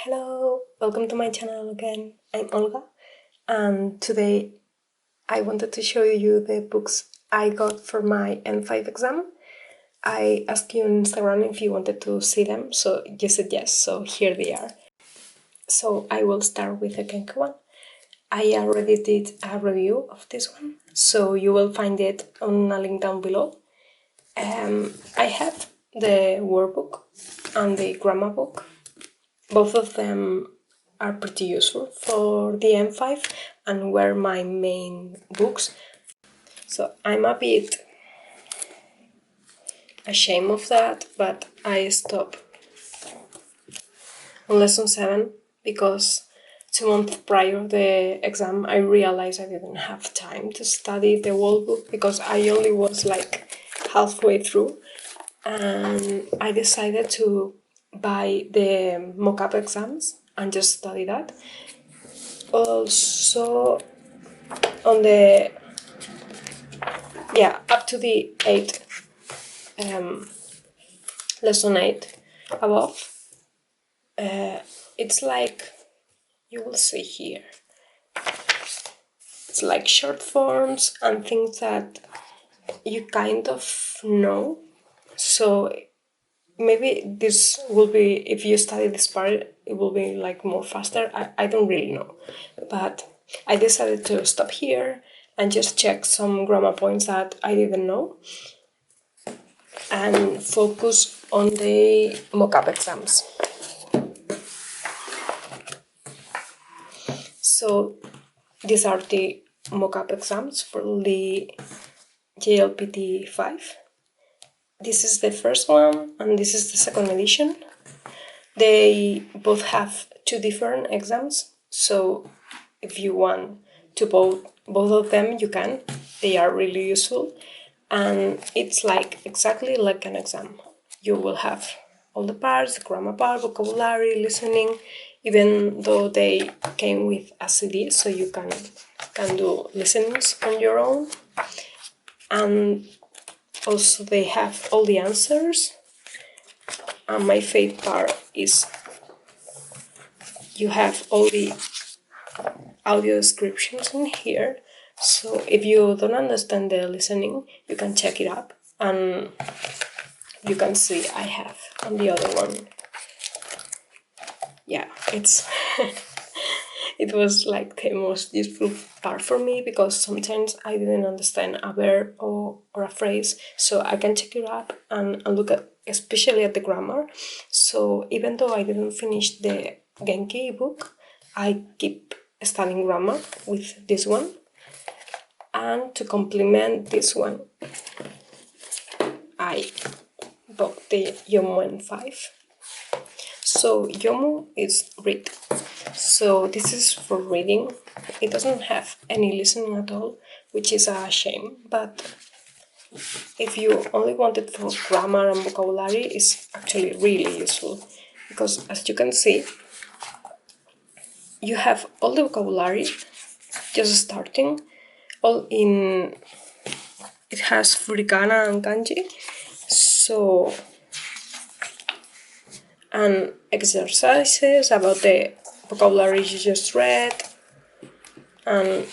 Hello, welcome to my channel again. I'm Olga, and today I wanted to show you the books I got for my N5 exam. I asked you on Instagram if you wanted to see them, so you said yes, so here they are. So I will start with the Genki one. I already did a review of this one, so you will find it on a link down below. I have the workbook and the grammar book. Both of them are pretty useful for the N5 and were my main books. So I'm a bit ashamed of that, but I stopped on lesson 7 because 2 months prior to the exam I realized I didn't have time to study the whole book because I only was like halfway through, and I decided to buy the mock-up exams and just study that. Also on the up to the 8 lesson 8 above, it's like, you will see here, it's like short forms and things that you kind of know. So maybe this will be, if you study this part, it will be like more faster. I don't really know, but I decided to stop here and just check some grammar points that I didn't know and focus on the mock-up exams. So these are the mock-up exams for the JLPT 5. This is the first one and this is the second edition. They both have 2 different exams, so if you want to both of them, you can. They are really useful, and it's like exactly like an exam. You will have all the parts, the grammar part, vocabulary, listening, even though they came with a CD, so you can do listenings on your own. And also they have all the answers. And my favorite part is you have all the audio descriptions in here. So if you don't understand the listening, you can check it up and you can see I have on the other one. Yeah, it's it was like the most useful part for me because sometimes I didn't understand a verb or a phrase, so I can check it up and look at, especially at the grammar. So even though I didn't finish the Genki book, I keep studying grammar with this one. And to complement this one, I bought the Yomu N5. So Yomu is read. So this is for reading. It doesn't have any listening at all, which is a shame, but if you only want it for grammar and vocabulary, it's actually really useful because, as you can see, you have all the vocabulary just starting, all in, it has Hiragana and Kanji, so, and exercises about the vocabulary you just read, and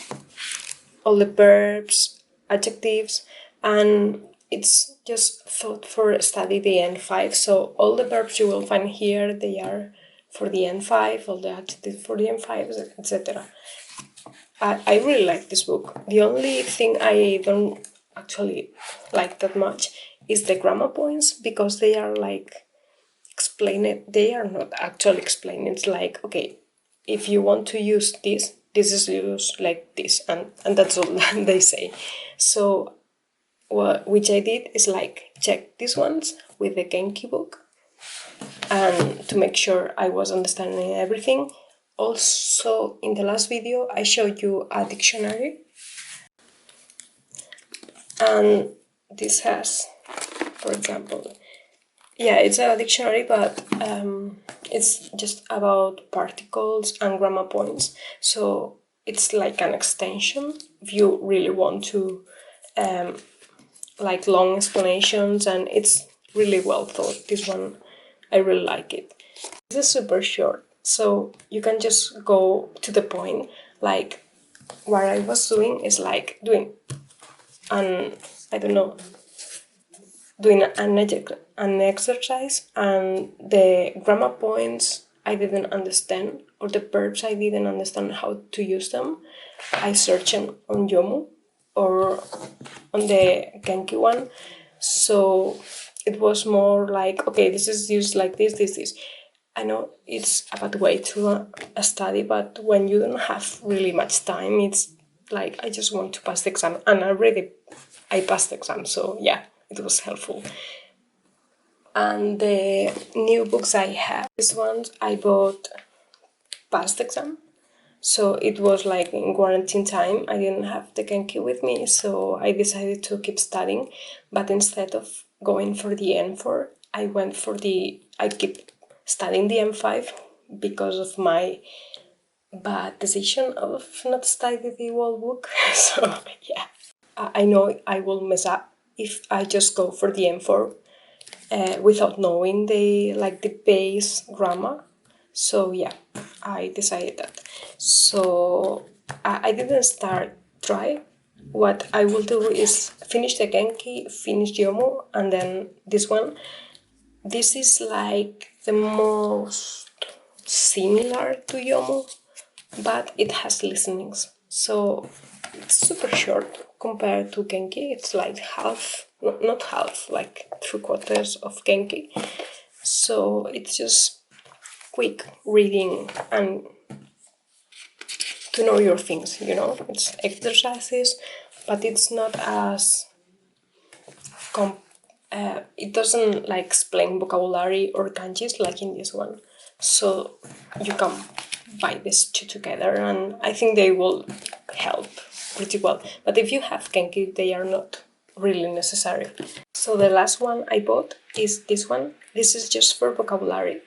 all the verbs, adjectives, and it's just thought for study the N5. So all the verbs you will find here, they are for the N5, all the adjectives for the N5, etc. I really like this book. The only thing I don't actually like that much is the grammar points, because they are like explained. They are not actually explained. It's like, okay, if you want to use this, this is used like this, and that's all they say. So which I did is like check these ones with the Genki book and to make sure I was understanding everything. Also, in the last video I showed you a dictionary, and this has, for example, yeah, it's a dictionary, but it's just about particles and grammar points. So it's like an extension if you really want to like long explanations, and it's really well thought. This one, I really like it. This is super short, so you can just go to the point. Like what I was doing is like doing an, I don't know, doing an exercise, and the grammar points I didn't understand, or the verbs I didn't understand how to use them, I searched them on Yomu or on the Genki one. So it was more like, okay, this is used like this. I know it's a bad way to study, but when you don't have really much time, it's like, I just want to pass the exam, and I passed the exam, so yeah, it was helpful. And the new books I have, these ones I bought past the exam, so it was like in quarantine time. I didn't have the Genki with me, so I decided to keep studying, but instead of going for the N4, I keep studying the M5 because of my bad decision of not studying the Workbook. So yeah, I know I will mess up if I just go for the M4 without knowing the base grammar. So yeah, I decided that. So I didn't try. What I will do is finish the Genki, finish Yomu, and then this one. This is like the most similar to Yomu, but it has listenings. So it's super short compared to Genki. It's like half, not half, like 3/4 of Genki. So it's just quick reading and to know your things, It's exercises, but it's not as it doesn't like explain vocabulary or kanjis like in this one. So you can buy these two together, and I think they will help pretty well. But if you have Genki, they are not really necessary. So the last one I bought is this one. This is just for vocabulary.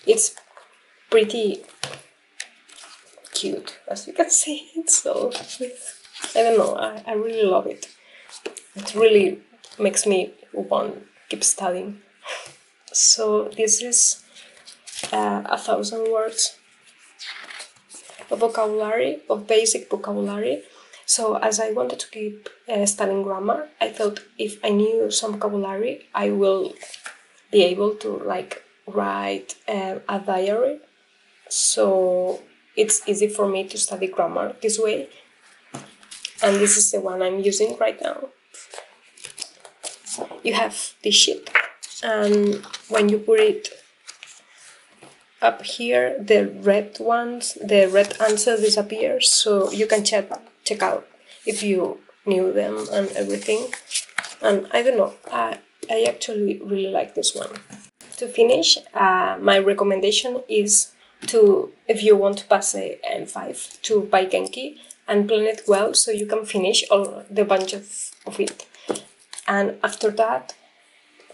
It's pretty cute, as you can see. So I don't know, I really love it. It really makes me want to keep studying. So this is 1,000 words of vocabulary, of basic vocabulary. So as I wanted to keep studying grammar, I thought if I knew some vocabulary, I will be able to write a diary. So it's easy for me to study grammar this way. And this is the one I'm using right now. You have this sheet, and when you put it up here, the red answer disappears, so you can check out if you knew them and everything. And I don't know, I actually really like this one. To finish, my recommendation is to, if you want to pass a N5, to buy Genki and plan it well so you can finish all the bunch of it. And after that,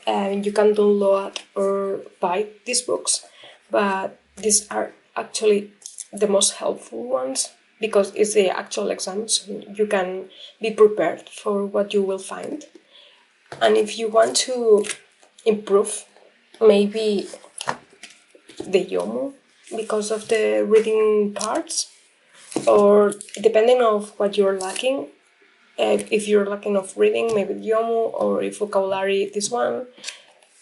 you can download or buy these books, but these are actually the most helpful ones because it's the actual exam, so you can be prepared for what you will find. And if you want to improve, maybe the Yomu because of the reading parts, or depending on what you're lacking. If you're lacking of reading, maybe Yomu, or if vocabulary, this one,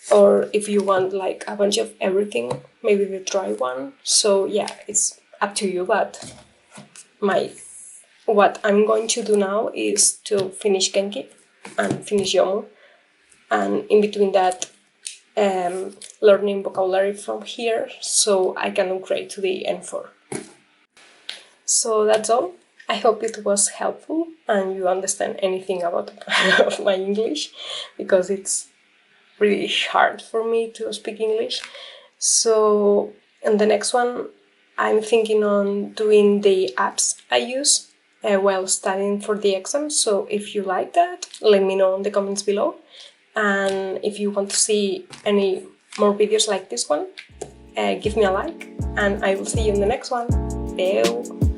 or if you want like a bunch of everything, maybe the dry one. So yeah, it's up to you, but what I'm going to do now is to finish Genki and finish Yomu, and in between that learning vocabulary from here so I can upgrade to the N4. So that's all. I hope it was helpful and you understand anything about of my English, because it's really hard for me to speak English. So in the next one, I'm thinking on doing the apps I use while studying for the exam. So if you like that, let me know in the comments below. And if you want to see any more videos like this one, give me a like, and I will see you in the next one. Bye.